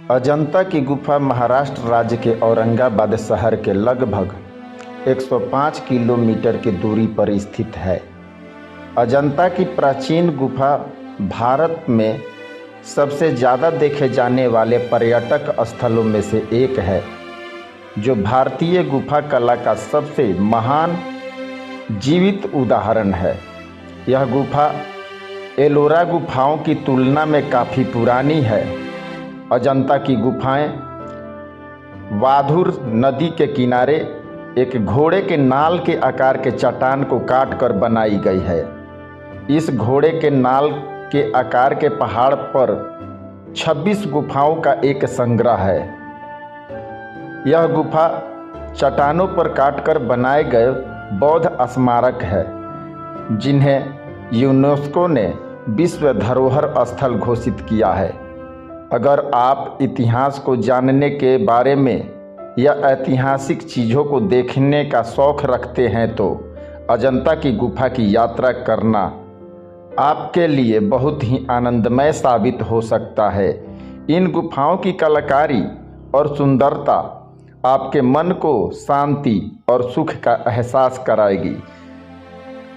अजंता की गुफा महाराष्ट्र राज्य के औरंगाबाद शहर के लगभग 105 किलोमीटर की दूरी पर स्थित है। अजंता की प्राचीन गुफा भारत में सबसे ज़्यादा देखे जाने वाले पर्यटक स्थलों में से एक है, जो भारतीय गुफा कला का सबसे महान जीवित उदाहरण है। यह गुफा एलोरा गुफाओं की तुलना में काफ़ी पुरानी है। अजंता की गुफाएं वाधुर नदी के किनारे एक घोड़े के नाल के आकार के चट्टान को काट कर बनाई गई है। इस घोड़े के नाल के आकार के पहाड़ पर 26 गुफाओं का एक संग्रह है। यह गुफा चट्टानों पर काटकर बनाए गए बौद्ध स्मारक है, जिन्हें यूनेस्को ने विश्व धरोहर स्थल घोषित किया है। अगर आप इतिहास को जानने के बारे में या ऐतिहासिक चीज़ों को देखने का शौक़ रखते हैं तो अजंता की गुफा की यात्रा करना आपके लिए बहुत ही आनंदमय साबित हो सकता है। इन गुफाओं की कलाकारी और सुंदरता आपके मन को शांति और सुख का एहसास कराएगी।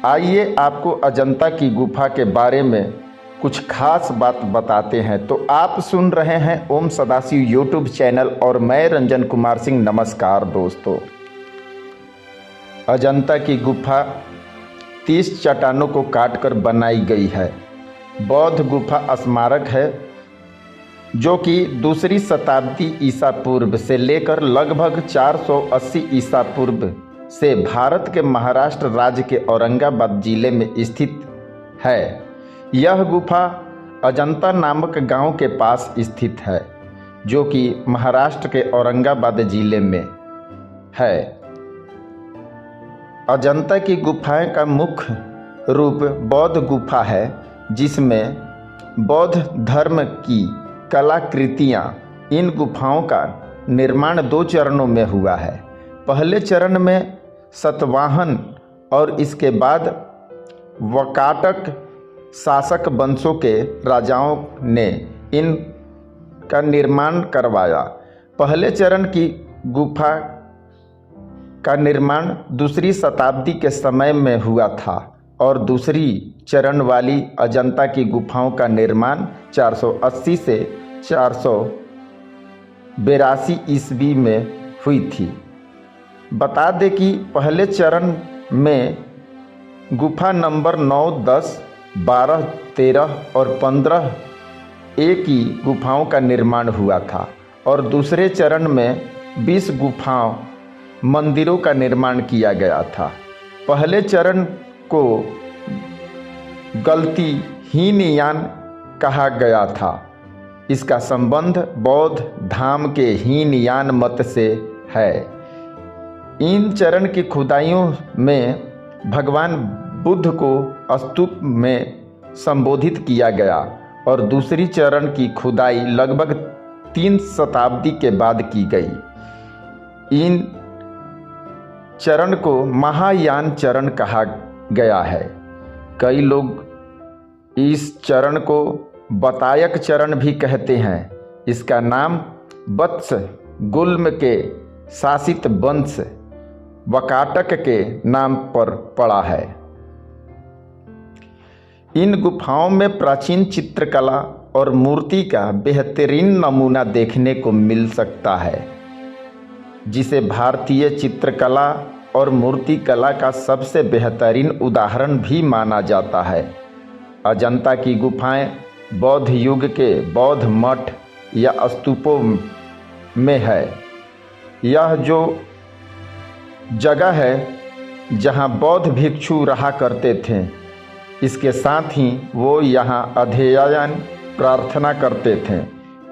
आइए आपको अजंता की गुफा के बारे में कुछ खास बात बताते हैं। तो आप सुन रहे हैं ओम सदाशिव यूट्यूब चैनल और मैं रंजन कुमार सिंह। नमस्कार दोस्तों। अजंता की गुफा 30 चट्टानों को काटकर बनाई गई है। बौद्ध गुफा स्मारक है, जो कि दूसरी शताब्दी ईसा पूर्व से लेकर लगभग 480 ईसा पूर्व से भारत के महाराष्ट्र राज्य के औरंगाबाद जिले में स्थित है। यह गुफा अजंता नामक गांव के पास स्थित है, जो कि महाराष्ट्र के औरंगाबाद जिले में है। अजंता की गुफाएं का मुख्य रूप बौद्ध गुफा है, जिसमें बौद्ध धर्म की कलाकृतियां। इन गुफाओं का निर्माण 2 चरणों में हुआ है। पहले चरण में सातवाहन और इसके बाद वाकाटक शासक वंशों के राजाओं ने इनका निर्माण करवाया। पहले चरण की गुफा का निर्माण दूसरी शताब्दी के समय में हुआ था और दूसरी चरण वाली अजंता की गुफाओं का निर्माण 480 से 482 ईस्वी में हुई थी। बता दें कि पहले चरण में गुफा नंबर 9, 10, 12, 13 और 15 एक ही गुफाओं का निर्माण हुआ था और दूसरे चरण में 20 गुफाओं मंदिरों का निर्माण किया गया था। पहले चरण को गलती हीनयान कहा गया था। इसका संबंध बौद्ध धाम के हीनयान मत से है। इन चरण की खुदाइयों में भगवान बुद्ध को स्तूप में संबोधित किया गया और दूसरी चरण की खुदाई लगभग 3 शताब्दी के बाद की गई। इन चरण को महायान चरण कहा गया है। कई लोग इस चरण को बतायक चरण भी कहते हैं। इसका नाम वत्स गुल्म के शासित वंश वाकाटक के नाम पर पड़ा है। इन गुफाओं में प्राचीन चित्रकला और मूर्ति का बेहतरीन नमूना देखने को मिल सकता है, जिसे भारतीय चित्रकला और मूर्तिकला का सबसे बेहतरीन उदाहरण भी माना जाता है। अजंता की गुफाएं बौद्ध युग के बौद्ध मठ या स्तूपों में है। यह जो जगह है जहां बौद्ध भिक्षु रहा करते थे, इसके साथ ही वो यहाँ अध्ययन प्रार्थना करते थे।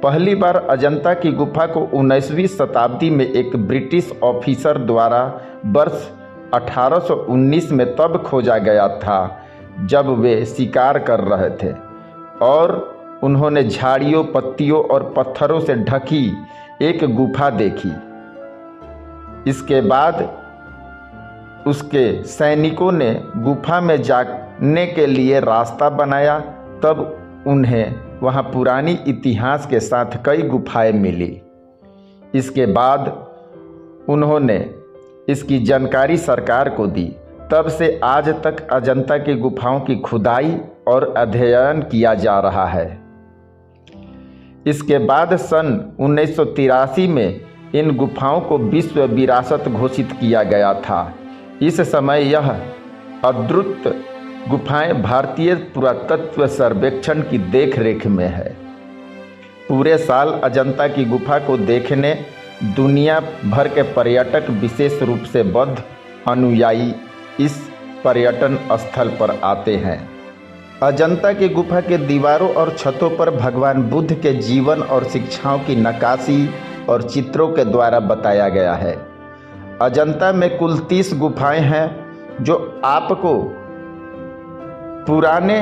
पहली बार अजंता की गुफा को 19वीं शताब्दी में एक ब्रिटिश ऑफिसर द्वारा वर्ष 1819 में तब खोजा गया था, जब वे शिकार कर रहे थे और उन्होंने झाड़ियों, पत्तियों और पत्थरों से ढकी एक गुफा देखी। इसके बाद उसके सैनिकों ने गुफा में जाने के लिए रास्ता बनाया। तब उन्हें वहाँ पुरानी इतिहास के साथ कई गुफाएं मिली। इसके बाद उन्होंने इसकी जानकारी सरकार को दी। तब से आज तक अजंता की गुफाओं की खुदाई और अध्ययन किया जा रहा है। इसके बाद सन 1983 में इन गुफाओं को विश्व विरासत घोषित किया गया था। इस समय यह अद्भुत गुफाएं भारतीय पुरातत्व सर्वेक्षण की देखरेख में है। पूरे साल अजंता की गुफा को देखने दुनिया भर के पर्यटक, विशेष रूप से बौद्ध अनुयायी, इस पर्यटन स्थल पर आते हैं। अजंता की गुफा के दीवारों और छतों पर भगवान बुद्ध के जीवन और शिक्षाओं की नक्काशी और चित्रों के द्वारा बताया गया है। अजंता में कुल 30 गुफाएं हैं जो आपको पुराने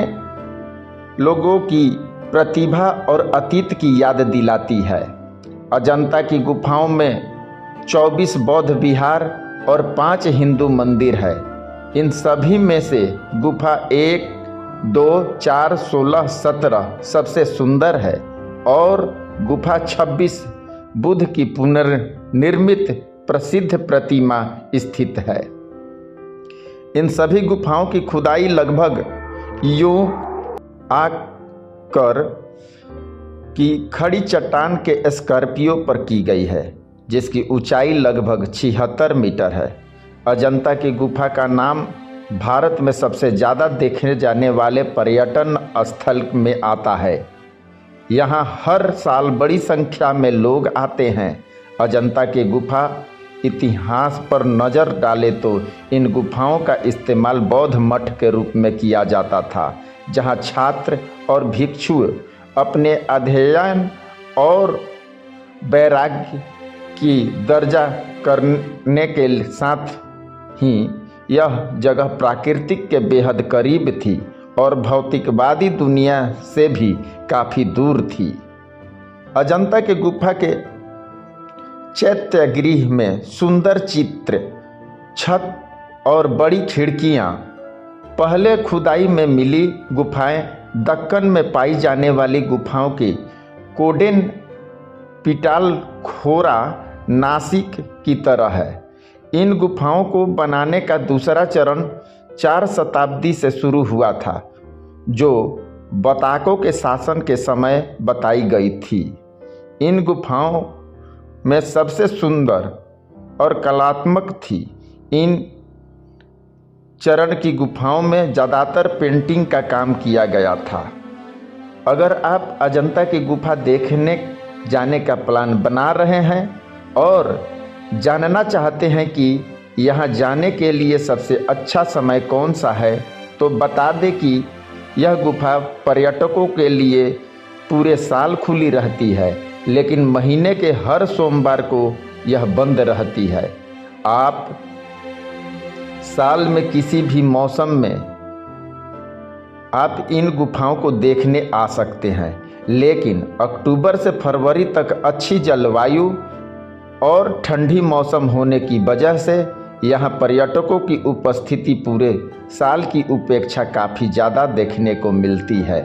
लोगों की प्रतिभा और अतीत की याद दिलाती है। अजंता की गुफाओं में 24 बौद्ध विहार और 5 हिंदू मंदिर है। इन सभी में से गुफा 1, 2, 4, 16, 17 सबसे सुंदर है और गुफा 26 बुद्ध की पुनर्निर्मित प्रसिद्ध प्रतिमा स्थित है। इन सभी गुफाओं की खुदाई लगभग यूं आकर की खड़ी चट्टान के स्कॉर्पियो पर की गई है, जिसकी ऊंचाई लगभग 76 मीटर है। अजंता की गुफा का नाम भारत में सबसे ज़्यादा देखे जाने वाले पर्यटन स्थल में आता है। यहाँ हर साल बड़ी संख्या में लोग आते हैं। अजंता की गुफा इतिहास पर नज़र डाले तो इन गुफाओं का इस्तेमाल बौद्ध मठ के रूप में किया जाता था, जहाँ छात्र और भिक्षु अपने अध्ययन और वैराग्य की दर्जा करने के साथ ही यह जगह प्राकृतिक के बेहद करीब थी और भौतिकवादी दुनिया से भी काफ़ी दूर थी। अजंता के गुफा के चैत्यगृह में सुंदर चित्र, छत और बड़ी खिड़कियां पहले खुदाई में मिली गुफाएं दक्कन में पाई जाने वाली गुफाओं की कोडेन पिटालखोरा नासिक की तरह है। इन गुफाओं को बनाने का दूसरा चरण 4 शताब्दी से शुरू हुआ था, जो बताकों के शासन के समय बताई गई थी। इन गुफाओं में सबसे सुंदर और कलात्मक थी। इन चरण की गुफाओं में ज़्यादातर पेंटिंग का काम किया गया था। अगर आप अजंता की गुफा देखने जाने का प्लान बना रहे हैं और जानना चाहते हैं कि यहाँ जाने के लिए सबसे अच्छा समय कौन सा है, तो बता दें कि यह गुफा पर्यटकों के लिए पूरे साल खुली रहती है, लेकिन महीने के हर सोमवार को यह बंद रहती है। आप साल में किसी भी मौसम में आप इन गुफाओं को देखने आ सकते हैं, लेकिन अक्टूबर से फरवरी तक अच्छी जलवायु और ठंडी मौसम होने की वजह से यहाँ पर्यटकों की उपस्थिति पूरे साल की अपेक्षा काफ़ी ज़्यादा देखने को मिलती है।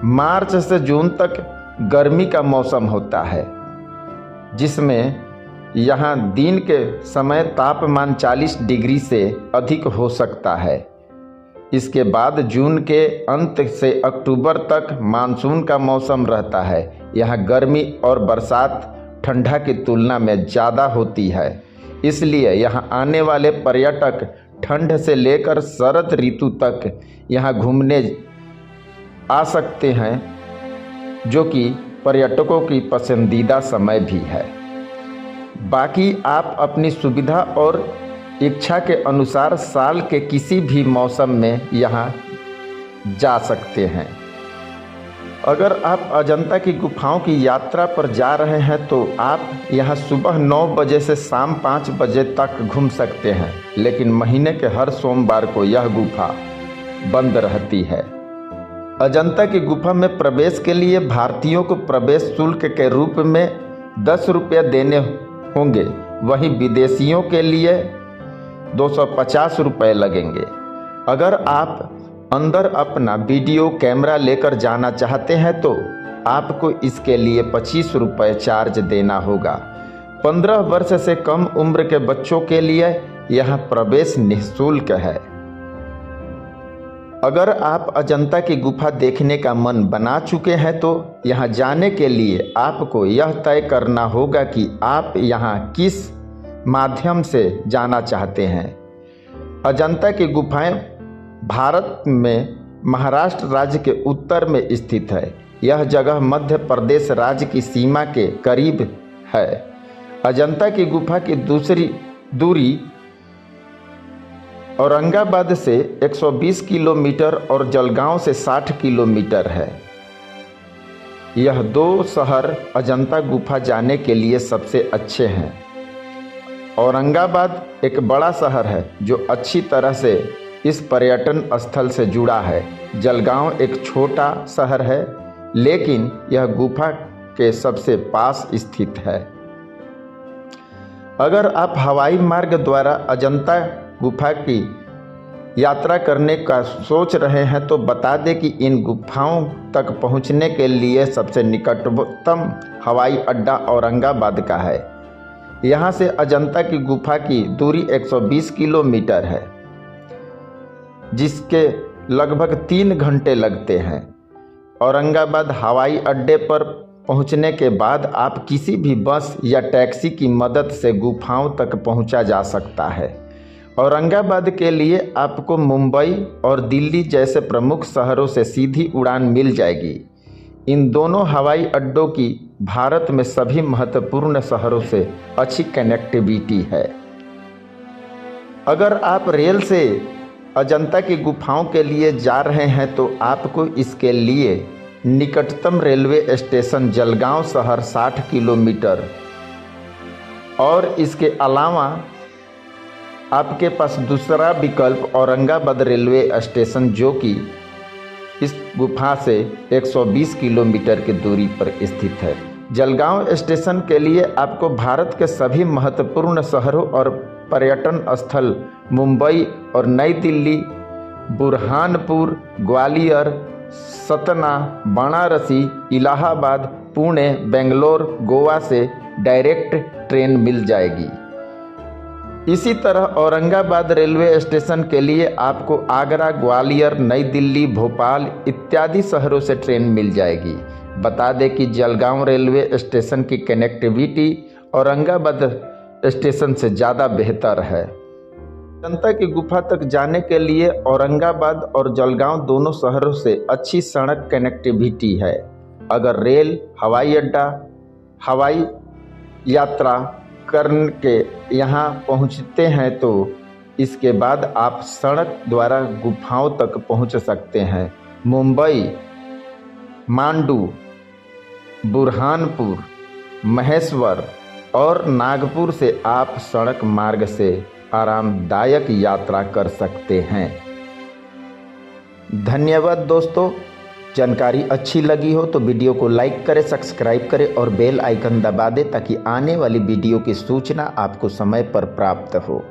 मार्च से जून तक गर्मी का मौसम होता है, जिसमें यहाँ दिन के समय तापमान 40 डिग्री से अधिक हो सकता है। इसके बाद जून के अंत से अक्टूबर तक मानसून का मौसम रहता है। यहाँ गर्मी और बरसात ठंडा की तुलना में ज़्यादा होती है, इसलिए यहाँ आने वाले पर्यटक ठंड से लेकर शरद ऋतु तक यहाँ घूमने आ सकते हैं, जो कि पर्यटकों की पसंदीदा समय भी है। बाकी आप अपनी सुविधा और इच्छा के अनुसार साल के किसी भी मौसम में यहाँ जा सकते हैं। अगर आप अजंता की गुफाओं की यात्रा पर जा रहे हैं तो आप यहाँ सुबह 9 बजे से शाम 5 बजे तक घूम सकते हैं, लेकिन महीने के हर सोमवार को यह गुफा बंद रहती है। अजंता की गुफा में प्रवेश के लिए भारतीयों को प्रवेश शुल्क के रूप में 10 रुपये देने होंगे, वहीं विदेशियों के लिए 250 रुपये लगेंगे। अगर आप अंदर अपना वीडियो कैमरा लेकर जाना चाहते हैं तो आपको इसके लिए 25 रुपये चार्ज देना होगा। 15 वर्ष से कम उम्र के बच्चों के लिए यह प्रवेश निःशुल्क है। अगर आप अजंता की गुफा देखने का मन बना चुके हैं तो यहाँ जाने के लिए आपको यह तय करना होगा कि आप यहाँ किस माध्यम से जाना चाहते हैं। अजंता की गुफाएं भारत में महाराष्ट्र राज्य के उत्तर में स्थित है। यह जगह मध्य प्रदेश राज्य की सीमा के करीब है। अजंता की गुफा की दूरी औरंगाबाद से 120 किलोमीटर और जलगांव से 60 किलोमीटर है। यह दो शहर अजंता गुफा जाने के लिए सबसे अच्छे हैं। औरंगाबाद एक बड़ा शहर है जो अच्छी तरह से इस पर्यटन स्थल से जुड़ा है। जलगांव एक छोटा शहर है लेकिन यह गुफा के सबसे पास स्थित है। अगर आप हवाई मार्ग द्वारा अजंता गुफा की यात्रा करने का सोच रहे हैं तो बता दें कि इन गुफाओं तक पहुंचने के लिए सबसे निकटतम हवाई अड्डा औरंगाबाद का है। यहां से अजंता की गुफा की दूरी 120 किलोमीटर है जिसके लगभग 3 घंटे लगते हैं। औरंगाबाद हवाई अड्डे पर पहुंचने के बाद आप किसी भी बस या टैक्सी की मदद से गुफाओं तक पहुंचा जा सकता है। औरंगाबाद के लिए आपको मुंबई और दिल्ली जैसे प्रमुख शहरों से सीधी उड़ान मिल जाएगी। इन दोनों हवाई अड्डों की भारत में सभी महत्वपूर्ण शहरों से अच्छी कनेक्टिविटी है। अगर आप रेल से अजंता की गुफाओं के लिए जा रहे हैं तो आपको इसके लिए निकटतम रेलवे स्टेशन जलगांव शहर 60 किलोमीटर और इसके अलावा आपके पास दूसरा विकल्प औरंगाबाद रेलवे स्टेशन जो कि इस गुफा से 120 किलोमीटर की दूरी पर स्थित है। जलगांव स्टेशन के लिए आपको भारत के सभी महत्वपूर्ण शहरों और पर्यटन स्थल मुंबई और नई दिल्ली, बुरहानपुर, ग्वालियर, सतना, वाराणसी, इलाहाबाद, पुणे, बेंगलोर, गोवा से डायरेक्ट ट्रेन मिल जाएगी। इसी तरह औरंगाबाद रेलवे स्टेशन के लिए आपको आगरा, ग्वालियर, नई दिल्ली, भोपाल इत्यादि शहरों से ट्रेन मिल जाएगी। बता दें कि जलगांव रेलवे स्टेशन की कनेक्टिविटी औरंगाबाद स्टेशन से ज़्यादा बेहतर है। अजंता की गुफा तक जाने के लिए औरंगाबाद और जलगांव दोनों शहरों से अच्छी सड़क कनेक्टिविटी है। अगर रेल, हवाई अड्डा, हवाई यात्रा करके यहाँ पहुँचते हैं तो इसके बाद आप सड़क द्वारा गुफाओं तक पहुँच सकते हैं। मुंबई, मांडू, बुरहानपुर, महेश्वर और नागपुर से आप सड़क मार्ग से आरामदायक यात्रा कर सकते हैं। धन्यवाद दोस्तों। जानकारी अच्छी लगी हो तो वीडियो को लाइक करें, सब्सक्राइब करें और बेल आइकन दबा दें ताकि आने वाली वीडियो की सूचना आपको समय पर प्राप्त हो।